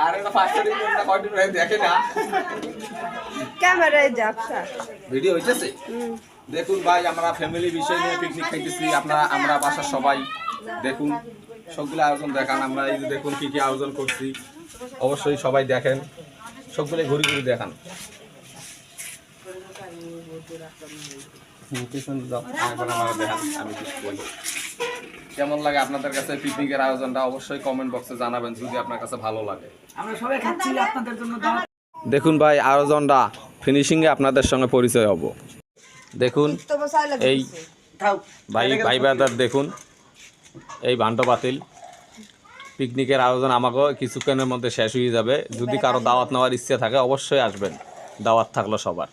আর এটা 5 দিন না কয়দিন হয়ে দেখে না ক্যামেরায় যাবছা ভিডিও হইতেছে দেখুন ভাই আমরা ফ্যামিলি বিষয় নিয়ে পিকনিক খাইতেছি আমরা বাসার সবাই দেখুন সবগুলো আয়োজন দেখান আমরা এই যে দেখুন কি কি আয়োজন করছি অবশ্যই সবাই দেখেন সবগুলো ঘুরে ঘুরে দেখান আমি কিছু বলি কেমন লাগে আপনাদের কাছে পিকনিকের আয়োজনটা অবশ্যই কমেন্ট বক্সে জানাবেন যদি আপনার কাছে ভালো লাগে আমরা সবাই খাচ্ছি আপনাদের জন্য দেখুন ভাই আয়োজনটা ফিনিশিংয়ে আপনাদের সঙ্গে পরিচয় হব দেখুন এই ভাই ব্রাদার দেখুন এই ভান্ট পাতিল পিকনিকের আয়োজন আমাকে কিছুক্ষণের মধ্যে শেষ হয়ে যাবে যদি কারো দাওয়াত নেওয়ার ইচ্ছে থাকে অবশ্যই আসবেন দাওয়াত থাকলো সবার